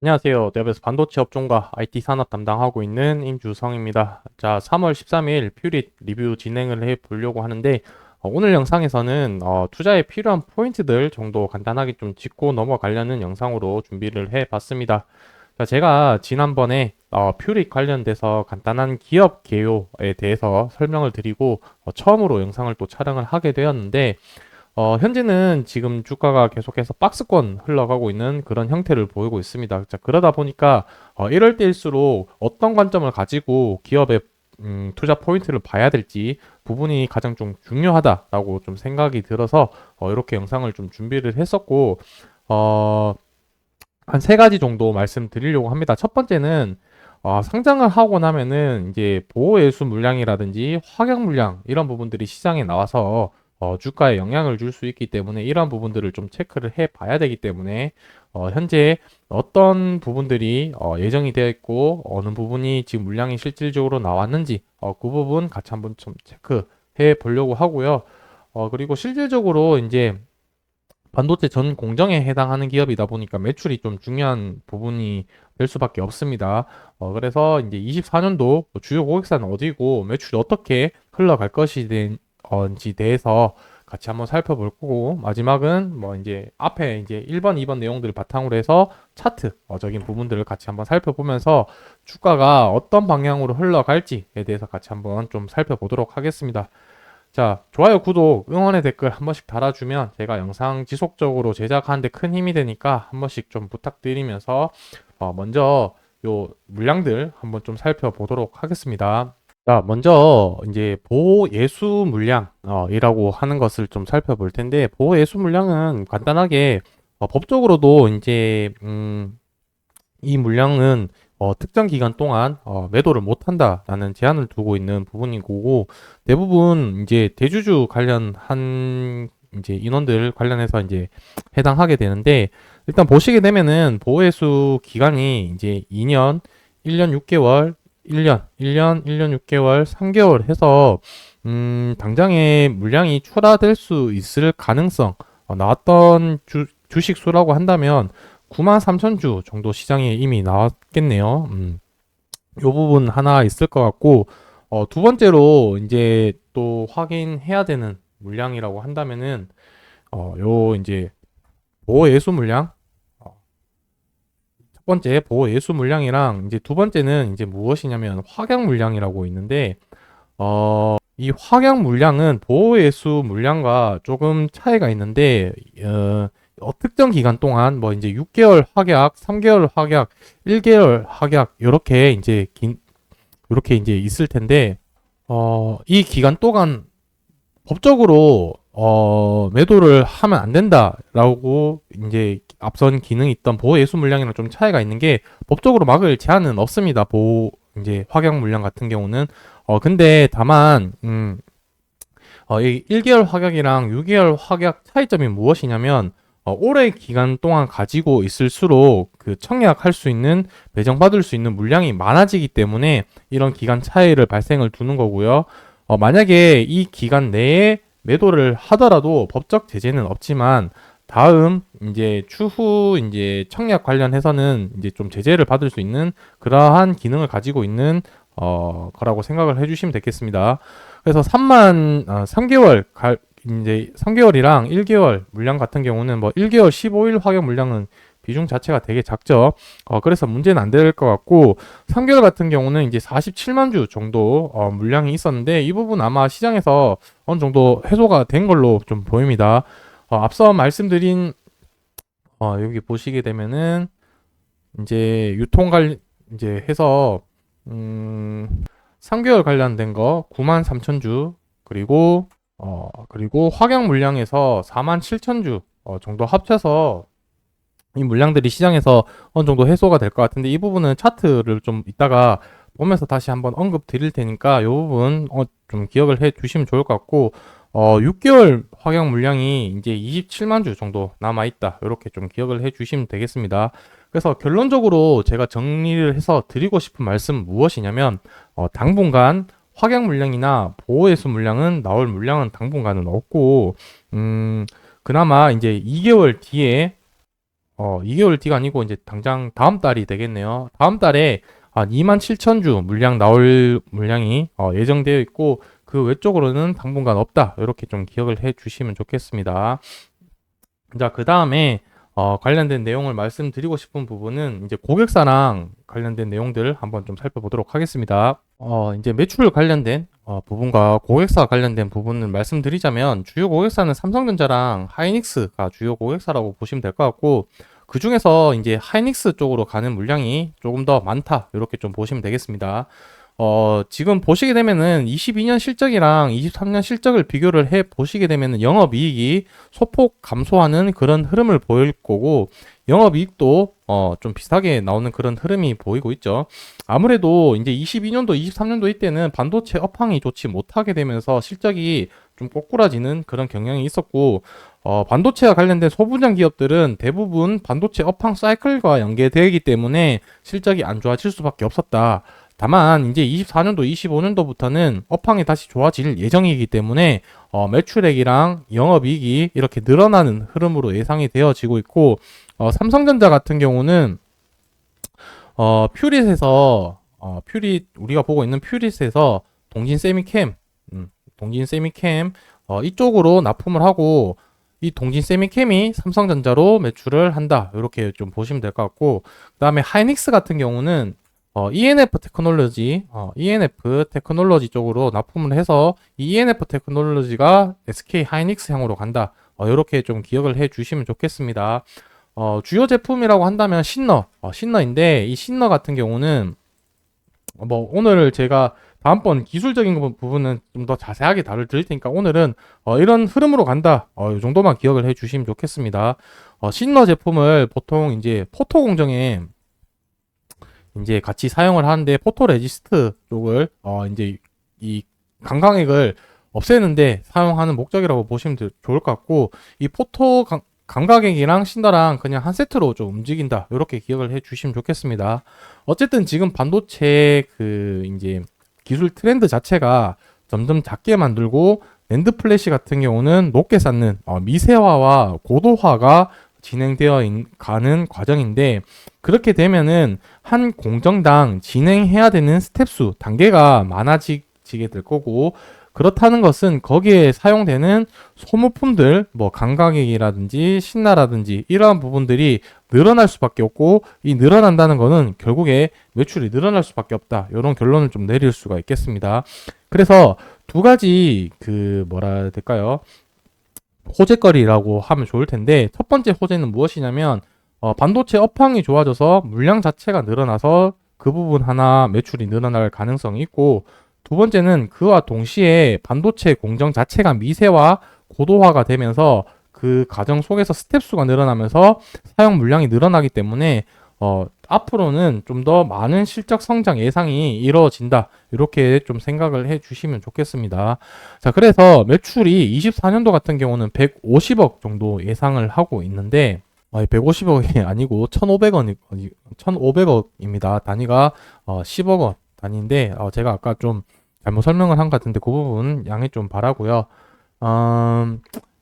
안녕하세요. 네이버에서 반도체 업종과 IT 산업 담당하고 있는 임주성입니다. 자, 3월 13일 퓨릿 리뷰 진행을 해 보려고 하는데, 오늘 영상에서는 투자에 필요한 포인트들 정도 간단하게 좀 짚고 넘어가려는 영상으로 준비를 해 봤습니다. 자, 제가 지난번에 퓨릿 관련돼서 간단한 기업 개요에 대해서 설명을 드리고 처음으로 영상을 또 촬영을 하게 되었는데, 현재는 지금 주가가 계속해서 박스권 흘러가고 있는 그런 형태를 보이고 있습니다. 자, 그러다 보니까 이럴 때일수록 어떤 관점을 가지고 기업의 투자 포인트를 봐야 될지 부분이 가장 좀 중요하다라고 좀 생각이 들어서 이렇게 영상을 좀 준비를 했었고, 어, 한 세 가지 정도 말씀드리려고 합니다. 첫 번째는 상장을 하고 나면은 이제 보호예수 물량이라든지 확약 물량 이런 부분들이 시장에 나와서 주가에 영향을 줄 수 있기 때문에 이러한 부분들을 좀 체크를 해 봐야 되기 때문에 현재 어떤 부분들이 예정이 되어 있고 어느 부분이 지금 물량이 실질적으로 나왔는지 그 부분 같이 한번 좀 체크해 보려고 하고요. 그리고 실질적으로 이제 반도체 전 공정에 해당하는 기업이다 보니까 매출이 좀 중요한 부분이 될 수밖에 없습니다. 그래서 이제 24년도 주요 고객사는 어디고 매출이 어떻게 흘러갈 것인지 대해서 같이 한번 살펴볼 거고, 마지막은 뭐 이제 앞에 이제 1번, 2번 내용들을 바탕으로 해서 차트적인 부분들을 같이 한번 살펴보면서 주가가 어떤 방향으로 흘러갈지에 대해서 같이 한번 좀 살펴보도록 하겠습니다. 자, 좋아요, 구독, 응원의 댓글 한 번씩 달아주면 제가 영상 지속적으로 제작하는데 큰 힘이 되니까 한 번씩 좀 부탁드리면서 먼저 요 물량들 한번 좀 살펴보도록 하겠습니다. 자, 먼저 이제 보호예수 물량이라고 하는 것을 좀 살펴볼 텐데, 보호예수 물량은 간단하게 법적으로도 이제 이 물량은 특정 기간 동안 매도를 못 한다라는 제한을 두고 있는 부분인 거고, 대부분 이제 대주주 관련한 이제 인원들 관련해서 이제 해당하게 되는데, 일단 보시게 되면은 보호해수 기간이 이제 2년, 1년 6개월, 1년 6개월, 3개월 해서 당장에 물량이 초과될 수 있을 가능성, 나왔던 주식 수라고 한다면 93,000주 정도 시장에 이미 나왔겠네요. 요 부분 하나 있을 것 같고, 두 번째로 이제 또 확인해야 되는 물량이라고 한다면은, 요 이제 보호예수 물량, 어, 첫 번째 보호예수 물량이랑 이제 두 번째는 이제 무엇이냐면 확약 물량이라고 있는데, 이 확약 물량은 보호예수 물량과 조금 차이가 있는데, 특정 기간 동안 뭐 이제 6개월 확약, 3개월 확약, 1개월 확약 이렇게 이제 이렇게 이제 있을 텐데, 이 기간 동안 법적으로 매도를 하면 안 된다라고 이제 앞선 기능이 있던 보호 예수 물량이랑 좀 차이가 있는 게, 법적으로 막을 제한은 없습니다. 보호 이제 확약 물량 같은 경우는 근데 다만 이 1개월 확약이랑 6개월 확약 차이점이 무엇이냐면, 오래 기간 동안 가지고 있을수록 그 청약할 수 있는, 배정받을 수 있는 물량이 많아지기 때문에 이런 기간 차이를 발생을 두는 거고요. 만약에 이 기간 내에 매도를 하더라도 법적 제재는 없지만, 다음 이제 추후 이제 청약 관련해서는 이제 좀 제재를 받을 수 있는 그러한 기능을 가지고 있는 거라고 생각을 해주시면 되겠습니다. 그래서 3개월 이제 3개월이랑 1개월 물량 같은 경우는 뭐 1개월 15일 확약 물량은 비중 자체가 되게 작죠. 그래서 문제는 안 될 것 같고, 3개월 같은 경우는 이제 47만 주 정도 물량이 있었는데, 이 부분 아마 시장에서 어느 정도 해소가 된 걸로 좀 보입니다. 앞서 말씀드린 여기 보시게 되면은 이제 이제 해서 음 3개월 관련된 거 93,000주, 그리고 확약 물량에서 47,000주 정도 합쳐서 이 물량들이 시장에서 어느 정도 해소가 될 것 같은데, 이 부분은 차트를 좀 이따가 보면서 다시 한번 언급 드릴 테니까 이 부분 좀 기억을 해 주시면 좋을 것 같고, 6개월 확약 물량이 이제 27만 주 정도 남아 있다, 이렇게 좀 기억을 해 주시면 되겠습니다. 그래서 결론적으로 제가 정리를 해서 드리고 싶은 말씀 무엇이냐면, 당분간 확약 물량이나 보호예수 물량은 나올 물량은 당분간은 없고, 그나마 이제 2개월 뒤에 2개월 뒤가 아니고 이제 당장 다음 달이 되겠네요. 다음 달에 27,000주 물량 나올 물량이 예정되어 있고 그 외적으로는 당분간 없다. 이렇게 좀 기억을 해 주시면 좋겠습니다. 자, 그 다음에 관련된 내용을 말씀드리고 싶은 부분은 이제 고객사랑 관련된 내용들을 한번 좀 살펴보도록 하겠습니다. 이제 매출 관련된 부분과 고객사 관련된 부분을 말씀드리자면 주요 고객사는 삼성전자랑 하이닉스가 주요 고객사라고 보시면 될 것 같고 그 중에서 이제 하이닉스 쪽으로 가는 물량이 조금 더 많다. 이렇게 좀 보시면 되겠습니다. 지금 보시게 되면은 22년 실적이랑 23년 실적을 비교를 해 보시게 되면은 영업이익이 소폭 감소하는 그런 흐름을 보일 거고 영업이익도 좀 비슷하게 나오는 그런 흐름이 보이고 있죠. 아무래도 이제 22년도, 23년도 이때는 반도체 업황이 좋지 못하게 되면서 실적이 좀 꼬꾸라지는 그런 경향이 있었고 반도체와 관련된 소부장 기업들은 대부분 반도체 업황 사이클과 연계되기 때문에 실적이 안 좋아질 수밖에 없었다. 다만 이제 24년도, 25년도부터는 업황이 다시 좋아질 예정이기 때문에 매출액이랑 영업이익이 이렇게 늘어나는 흐름으로 예상이 되어지고 있고 삼성전자 같은 경우는 퓨릿에서 퓨릿 우리가 보고 있는 퓨릿에서 동진 세미캠 동진 세미캠 이쪽으로 납품을 하고 이 동진 세미캠이 삼성전자로 매출을 한다. 이렇게 좀 보시면 될 것 같고 그다음에 하이닉스 같은 경우는 ENF 테크놀로지 쪽으로 납품을 해서 이 ENF 테크놀로지가 SK 하이닉스 향으로 간다. 이렇게 좀 기억을 해 주시면 좋겠습니다. 주요 제품이라고 한다면 신너인데 이 신너 같은 경우는 오늘 제가 다음번 기술적인 부분은 좀 더 자세하게 다룰 드릴 테니까 오늘은 이런 흐름으로 간다. 이 정도만 기억을 해 주시면 좋겠습니다. 신너 제품을 보통 이제 포토 공정에 이제 같이 사용을 하는데 포토레지스트 쪽을 이제 이 감광액을 없애는데 사용하는 목적이라고 보시면 좋을 것 같고 이 포토 감각액이랑 신더랑 그냥 한 세트로 좀 움직인다. 이렇게 기억을 해 주시면 좋겠습니다. 어쨌든 지금 반도체 그 이제 기술 트렌드 자체가 점점 작게 만들고 낸드 플래시 같은 경우는 높게 쌓는 미세화와 고도화가 진행되어 가는 과정인데 그렇게 되면은 한 공정당 진행해야 되는 스텝 수 단계가 많아지게 될 거고 그렇다는 것은 거기에 사용되는 소모품들 뭐 감각액이라든지 신나라든지 이러한 부분들이 늘어날 수밖에 없고 이 늘어난다는 것은 결국에 매출이 늘어날 수밖에 없다. 이런 결론을 좀 내릴 수가 있겠습니다. 그래서 두 가지 그 뭐라 해야 될까요? 호재거리라고 하면 좋을 텐데 첫 번째 호재는 무엇이냐면 반도체 업황이 좋아져서 물량 자체가 늘어나서 그 부분 하나 매출이 늘어날 가능성이 있고 두 번째는 그와 동시에 반도체 공정 자체가 미세화 고도화가 되면서 그 과정 속에서 스텝 수가 늘어나면서 사용 물량이 늘어나기 때문에 앞으로는 좀 더 많은 실적 성장 예상이 이루어진다. 이렇게 좀 생각을 해 주시면 좋겠습니다. 자, 그래서 매출이 24년도 같은 경우는 150억 정도 예상을 하고 있는데 150억이 아니고 1,500억입니다. 단위가 10억 원 단위인데 제가 아까 좀 잘못 설명을 한 것 같은데 그 부분 양해 좀 바라고요.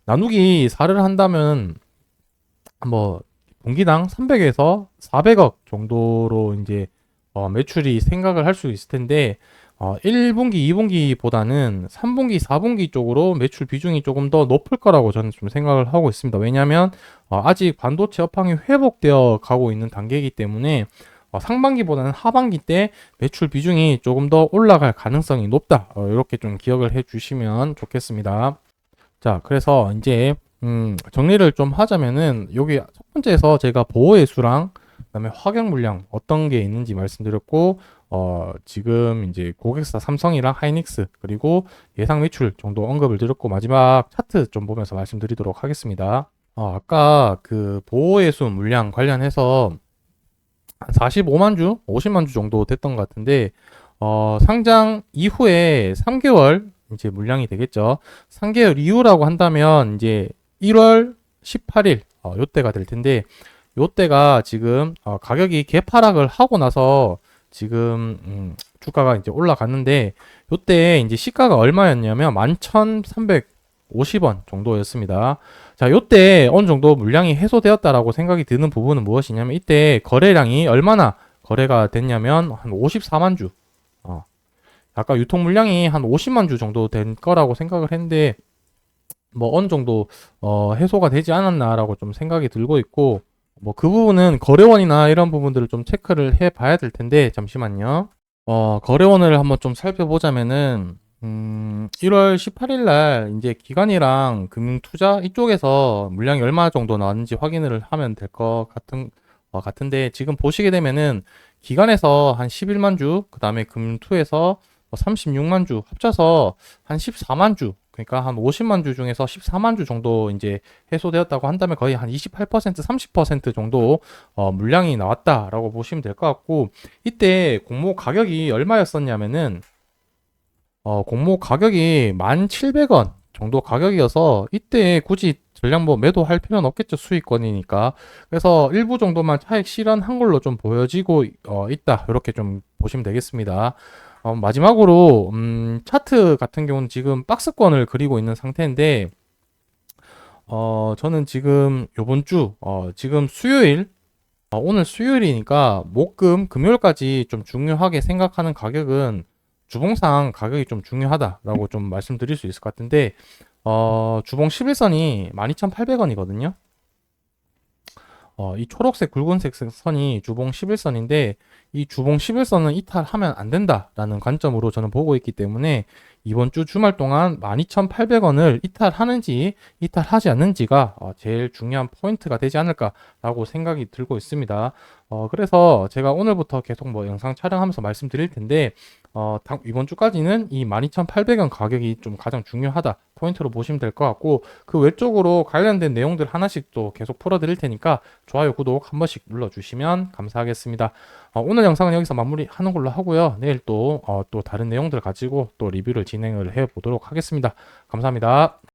나누기 4를 한다면 뭐 분기당 300에서 400억 정도로 이제 매출이 생각을 할 수 있을 텐데 1분기, 2분기보다는 3분기, 4분기 쪽으로 매출 비중이 조금 더 높을 거라고 저는 좀 생각을 하고 있습니다. 왜냐하면 아직 반도체 업황이 회복되어 가고 있는 단계이기 때문에 상반기보다는 하반기 때 매출 비중이 조금 더 올라갈 가능성이 높다. 이렇게 좀 기억을 해 주시면 좋겠습니다. 자, 그래서 이제 정리를 좀 하자면은 여기 첫 번째에서 제가 보호의 수랑 그다음에 화경 물량 어떤 게 있는지 말씀드렸고 지금 이제 고객사 삼성이랑 하이닉스 그리고 예상 매출 정도 언급을 드렸고 마지막 차트 좀 보면서 말씀드리도록 하겠습니다. 아까 그 보호의 수 물량 관련해서 45만 주, 50만 주 정도 됐던 것 같은데 상장 이후에 3개월 이제 물량이 되겠죠. 3개월 이후라고 한다면 이제 1월 18일 요때가 될 텐데 요때가 지금 가격이 개파락을 하고 나서 지금 주가가 이제 올라갔는데 요때 이제 시가가 얼마였냐면 11,300 50원 정도였습니다. 자, 요때 어느 정도 물량이 해소되었다라고 생각이 드는 부분은 무엇이냐면 이때 거래량이 얼마나 거래가 됐냐면 한 54만 주. 아까 유통 물량이 한 50만 주 정도 된 거라고 생각을 했는데 뭐 어느 정도 해소가 되지 않았나라고 좀 생각이 들고 있고 뭐 그 부분은 거래원이나 이런 부분들을 좀 체크를 해 봐야 될 텐데 잠시만요. 거래원을 한번 좀 살펴보자면은 1월 18일 날 이제 기관이랑 금융투자 이쪽에서 물량이 얼마 정도 나왔는지 확인을 하면 될 것 같은데 지금 보시게 되면은 기관에서 한 11만 주, 그 다음에 금투에서 36만 주 합쳐서 한 14만 주, 그러니까 한 50만 주 중에서 14만 주 정도 이제 해소되었다고 한다면 거의 한 28%, 30% 정도 물량이 나왔다라고 보시면 될 것 같고 이때 공모 가격이 얼마였었냐면은 공모 가격이 1,700원 정도 가격이어서 이때 굳이 전량 뭐 매도할 필요는 없겠죠. 수익권이니까. 그래서 일부 정도만 차익 실현한 걸로 좀 보여지고 있다. 이렇게 좀 보시면 되겠습니다. 마지막으로 차트 같은 경우는 지금 박스권을 그리고 있는 상태인데 저는 지금 요번 주 지금 수요일 오늘 수요일이니까 목금 금요일까지 좀 중요하게 생각하는 가격은 주봉상 가격이 좀 중요하다라고 좀 말씀드릴 수 있을 것 같은데 주봉 11선이 12,800원이거든요. 이 초록색 굵은색 선이 주봉 11선인데 이 주봉 11선은 이탈하면 안 된다라는 관점으로 저는 보고 있기 때문에 이번 주 주말 동안 12,800원을 이탈하는지 이탈하지 않는지가 제일 중요한 포인트가 되지 않을까라고 생각이 들고 있습니다. 그래서 제가 오늘부터 계속 뭐 영상 촬영하면서 말씀드릴 텐데 이번 주까지는 이 12,800원 가격이 좀 가장 중요하다 포인트로 보시면 될 것 같고 그 외적으로 관련된 내용들 하나씩 또 계속 풀어드릴 테니까 좋아요, 구독 한 번씩 눌러주시면 감사하겠습니다. 오늘 영상은 여기서 마무리하는 걸로 하고요. 내일 또 다른 내용들 가지고 또 리뷰를 진행을 해 보도록 하겠습니다. 감사합니다.